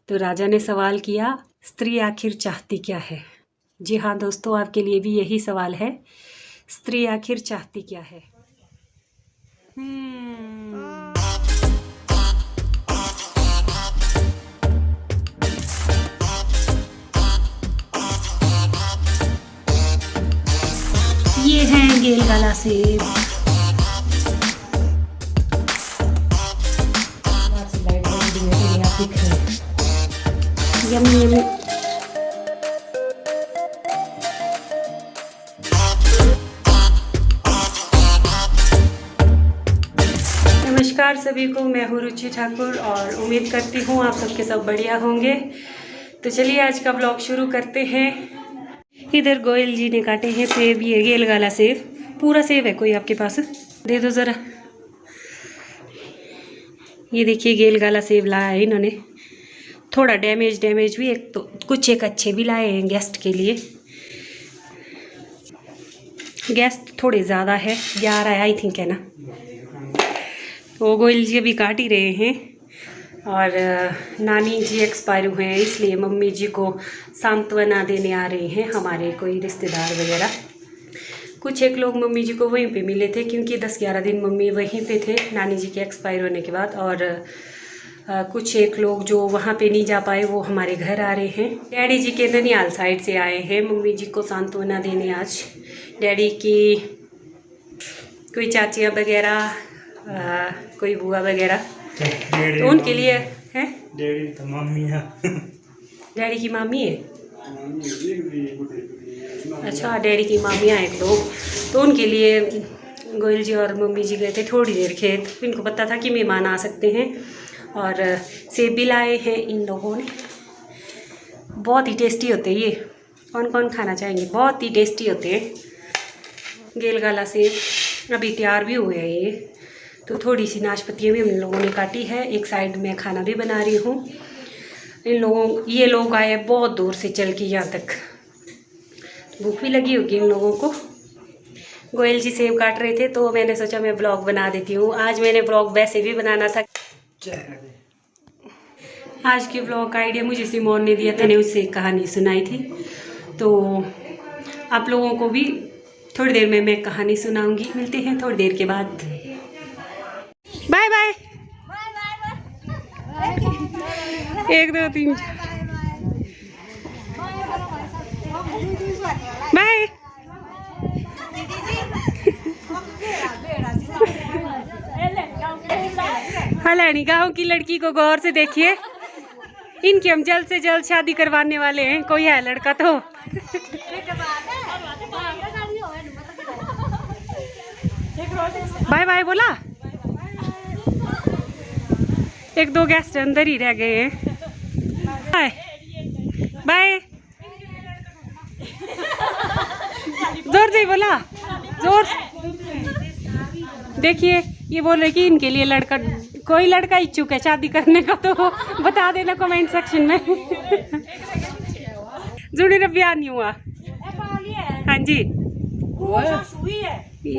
तो राजा ने सवाल किया, स्त्री आखिर चाहती क्या है। जी हाँ दोस्तों, आपके लिए भी यही सवाल है, स्त्री आखिर चाहती क्या है। ये है गेलगला सेब। Yummy yummy. नमस्कार सभी को, मैं हूँ रुचि ठाकुर और उम्मीद करती हूँ आप सबके सब बढ़िया होंगे। तो चलिए आज का ब्लॉग शुरू करते हैं। इधर गोयल जी ने काटे हैं सेब, ये गेलगला सेब। पूरा सेब है कोई आपके पास? दे दो ज़रा। ये देखिए गेलगला सेब लाया है इन्होंने, थोड़ा डैमेज भी, एक तो कुछ एक अच्छे भी लाए हैं गेस्ट के लिए। गेस्ट थोड़े ज़्यादा है, 11 है आई थिंक है ना। तो गोयल जी अभी काट ही रहे हैं और नानी जी एक्सपायर हुए हैं, इसलिए मम्मी जी को सांत्वना देने आ रहे हैं हमारे कोई रिश्तेदार वगैरह। कुछ एक लोग मम्मी जी को वहीं पे मिले थे, क्योंकि 10-11 दिन मम्मी वहीं पे थे नानी जी के एक्सपायर होने के बाद। और कुछ एक लोग जो वहाँ पे नहीं जा पाए वो हमारे घर आ रहे हैं। डैडी जी के ननिहाल साइड से आए हैं मम्मी जी को सांत्वना देने। आज डैडी की कोई चाचियाँ वगैरह, कोई बुआ वगैरह, तो उनके लिए है। डैडी तो मामी है। डैडी की मामी है, अच्छा डैडी की मामी आए लोग, तो उनके लिए गोयल जी और मम्मी जी गए थे थोड़ी देर खेत। इनको पता था कि मेहमान आ सकते हैं और सेब भी लाए हैं इन लोगों ने। बहुत ही टेस्टी होते हैं ये, कौन कौन खाना चाहेंगे, बहुत ही टेस्टी होते हैं गेलगला सेब। अभी तैयार भी हुए हैं ये। तो थोड़ी सी नाशपतियाँ भी हम लोगों ने काटी है, एक साइड में खाना भी बना रही हूँ। ये लोग आए बहुत दूर से चल के यहाँ तक, भूख भी लगी होगी इन लोगों को। गोयल जी सेब काट रहे थे तो मैंने सोचा मैं ब्लॉग बना देती हूँ। आज मैंने ब्लॉग वैसे भी बनाना था, आज के ब्लॉग का आइडिया मुझे सिमोन ने दिया था, मैंने उससे एक कहानी सुनाई थी। तो आप लोगों को भी थोड़ी देर में मैं कहानी सुनाऊंगी। मिलते हैं थोड़ी देर के बाद। Bye bye. 1 2 3 बाय। हलानी गाँव की लड़की को गौर से देखिए, इनकी हम जल्द से जल्द शादी करवाने वाले हैं। कोई है लड़का तो बाय बाय बोला। 1-2 गेस्ट अंदर ही रह गए हैं। बाय बाय, जोर से बोला, जोर। देखिए ये बोल रहे कि इनके लिए लड़का, कोई लड़का इच्छुक है शादी करने का तो बता देना कमेंट सेक्शन में। जुड़ी रबिया नहीं हुआ। हाँ जी,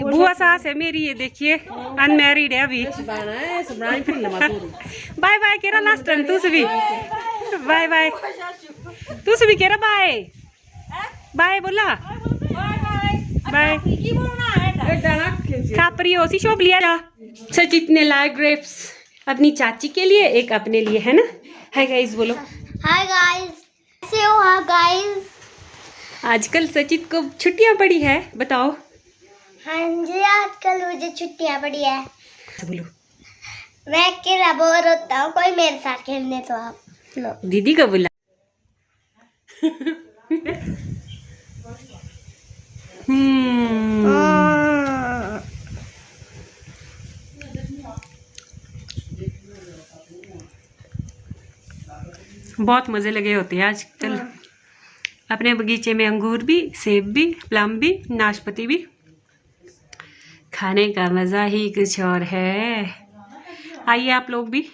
बुआ सास है मेरी, ये देखिए अनमैरिड है अभी। बाय बाय कह रहा लास्ट टाइम, तू भी बाय बाय, तू भी कह रहा बाय बाय बोला बाय। खापरी हो सी शोभ लिया जा। सचित ने लाए ग्रेप्स अपनी चाची के लिए, एक अपने लिए, है ना। हाय गाइस बोलो। हाय गाइस, कैसे हो आप गाइस? आजकल सचित को छुट्टियां पड़ी है, बताओ। हाँ जी, आजकल मुझे छुट्टियां पड़ी है। बोलो। मैं अकेला बोर होता हूँ, कोई मेरे साथ खेलने तो आप लो। दीदी का बोला। बहुत मज़े लगे होते हैं आजकल। अपने बगीचे में अंगूर भी, सेब भी, प्लम भी, नाशपाती भी। खाने का मज़ा ही कुछ और है। आइए आप लोग भी,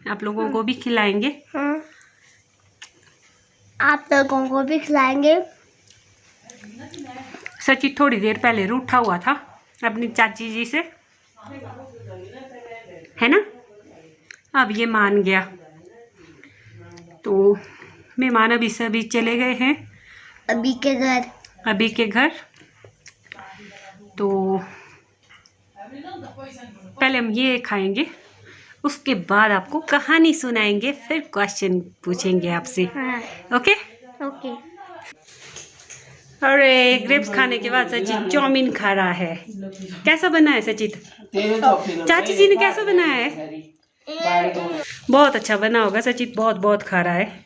आप लोगों को भी खिलाएंगे। आप लोगों को भी खिलाएंगे। सचित थोड़ी देर पहले रूठा हुआ था अपनी चाची जी से, है ना। अब ये मान गया। तो मेहमान अभी सभी चले गए हैं अभी के घर। तो पहले हम ये खाएंगे, उसके बाद आपको कहानी सुनाएंगे, फिर क्वेश्चन पूछेंगे आपसे। हाँ। ओके। अरे ग्रेप्स खाने के बाद सचित चाउमीन खा रहा है। कैसा बना है सचित? चाची जी ने कैसा बनाया है? बहुत अच्छा बना होगा। सचित बहुत बहुत खा रहा है।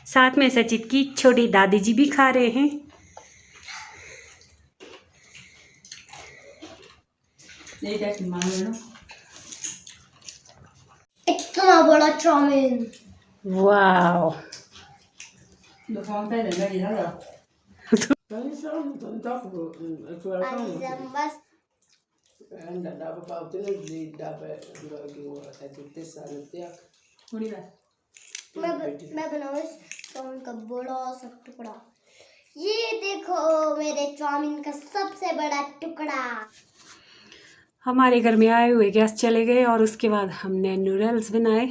साथ में सचित की छोटी दादी जी भी खा रहे हैं। इतना बड़ा चाउमीन। वाओ। मैं बनाऊँ इस चाउमीन का बड़ा सा टुकड़ा। ये देखो मेरे चाउमीन का सबसे बड़ा टुकड़ा। हमारे घर में आए हुए गेस्ट चले गए और उसके बाद हमने नूडल्स बनाए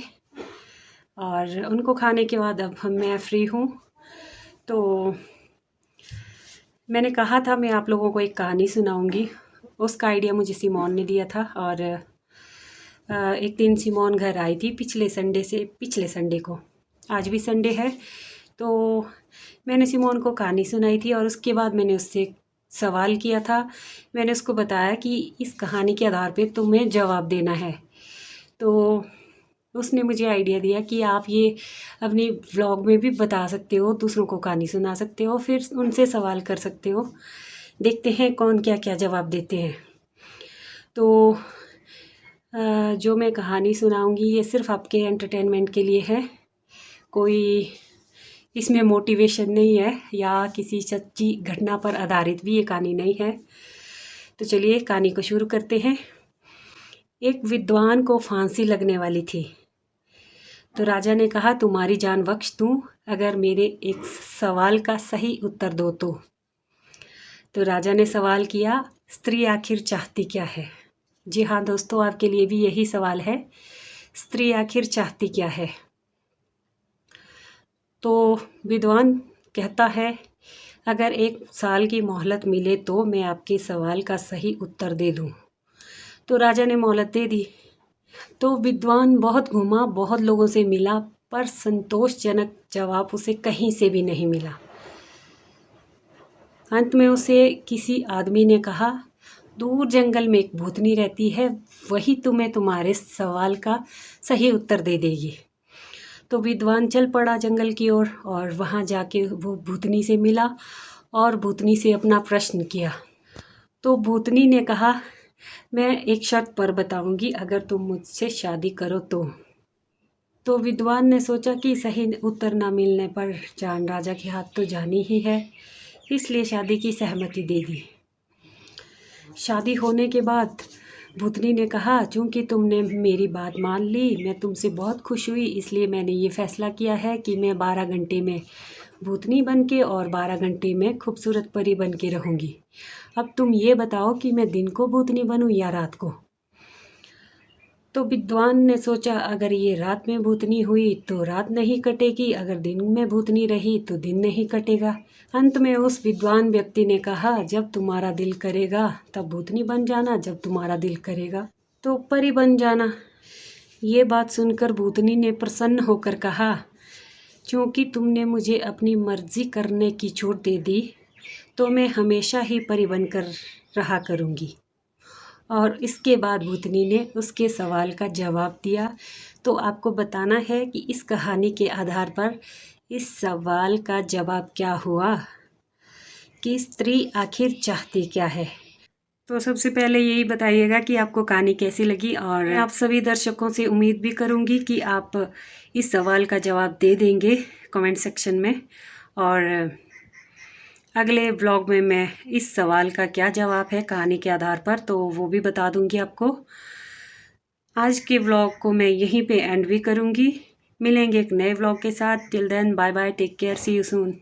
और उनको खाने के बाद अब मैं फ्री हूँ। तो मैंने कहा था मैं आप लोगों को एक कहानी सुनाऊंगी। उसका आइडिया मुझे सिमोन ने दिया था और एक दिन सिमोन घर आई थी पिछले संडे को। आज भी संडे है। तो मैंने सिमोन को कहानी सुनाई थी और उसके बाद मैंने उससे सवाल किया था। मैंने उसको बताया कि इस कहानी के आधार पे तुम्हें जवाब देना है। तो उसने मुझे आइडिया दिया कि आप ये अपनी व्लॉग में भी बता सकते हो, दूसरों को कहानी सुना सकते हो, फिर उनसे सवाल कर सकते हो। देखते हैं कौन क्या क्या जवाब देते हैं। तो जो मैं कहानी सुनाऊंगी ये सिर्फ आपके एंटरटेनमेंट के लिए है। कोई इसमें मोटिवेशन नहीं है या किसी सच्ची घटना पर आधारित भी ये कहानी नहीं है। तो चलिए कहानी को शुरू करते हैं। एक विद्वान को फांसी लगने वाली थी। तो राजा ने कहा तुम्हारी जान बख्श दूं अगर मेरे एक सवाल का सही उत्तर दो तो राजा ने सवाल किया स्त्री आखिर चाहती क्या है? जी हाँ दोस्तों, आपके लिए भी यही सवाल है, स्त्री आखिर चाहती क्या है? तो विद्वान कहता है अगर 1 साल की मोहलत मिले तो मैं आपके सवाल का सही उत्तर दे दूं। तो राजा ने मोहलत दे दी। तो विद्वान बहुत घूमा, बहुत लोगों से मिला, पर संतोषजनक जवाब उसे कहीं से भी नहीं मिला। अंत में उसे किसी आदमी ने कहा दूर जंगल में एक भूतनी रहती है, वही तुम्हें तुम्हारे सवाल का सही उत्तर दे देगी। तो विद्वान चल पड़ा जंगल की ओर और वहाँ जाके वो भूतनी से मिला और भूतनी से अपना प्रश्न किया। तो भूतनी ने कहा मैं एक शर्त पर बताऊंगी, अगर तुम मुझसे शादी करो तो विद्वान ने सोचा कि सही उत्तर ना मिलने पर जान राजा के हाथ तो जानी ही है, इसलिए शादी की सहमति दे दी। शादी होने के बाद भूतनी ने कहा चूँकि तुमने मेरी बात मान ली, मैं तुमसे बहुत खुश हुई, इसलिए मैंने ये फ़ैसला किया है कि मैं 12 घंटे में भूतनी बन के और 12 घंटे में खूबसूरत परी बन के रहूँगी। अब तुम ये बताओ कि मैं दिन को भूतनी बनूँ या रात को? तो विद्वान ने सोचा अगर ये रात में भूतनी हुई तो रात नहीं कटेगी, अगर दिन में भूतनी रही तो दिन नहीं कटेगा। अंत में उस विद्वान व्यक्ति ने कहा जब तुम्हारा दिल करेगा तब भूतनी बन जाना, जब तुम्हारा दिल करेगा तो परी बन जाना। ये बात सुनकर भूतनी ने प्रसन्न होकर कहा क्योंकि तुमने मुझे अपनी मर्जी करने की छूट दे दी तो मैं हमेशा ही परी बनकर रहा करूँगी। और इसके बाद भूतनी ने उसके सवाल का जवाब दिया। तो आपको बताना है कि इस कहानी के आधार पर इस सवाल का जवाब क्या हुआ कि स्त्री आखिर चाहती क्या है। तो सबसे पहले यही बताइएगा कि आपको कहानी कैसी लगी और आप सभी दर्शकों से उम्मीद भी करूंगी कि आप इस सवाल का जवाब दे देंगे कमेंट सेक्शन में। और अगले व्लॉग में मैं इस सवाल का क्या जवाब है कहानी के आधार पर तो वो भी बता दूंगी आपको। आज के व्लॉग को मैं यहीं पे एंड भी करूंगी। मिलेंगे एक नए व्लॉग के साथ। Till then bye bye, take care, see you soon.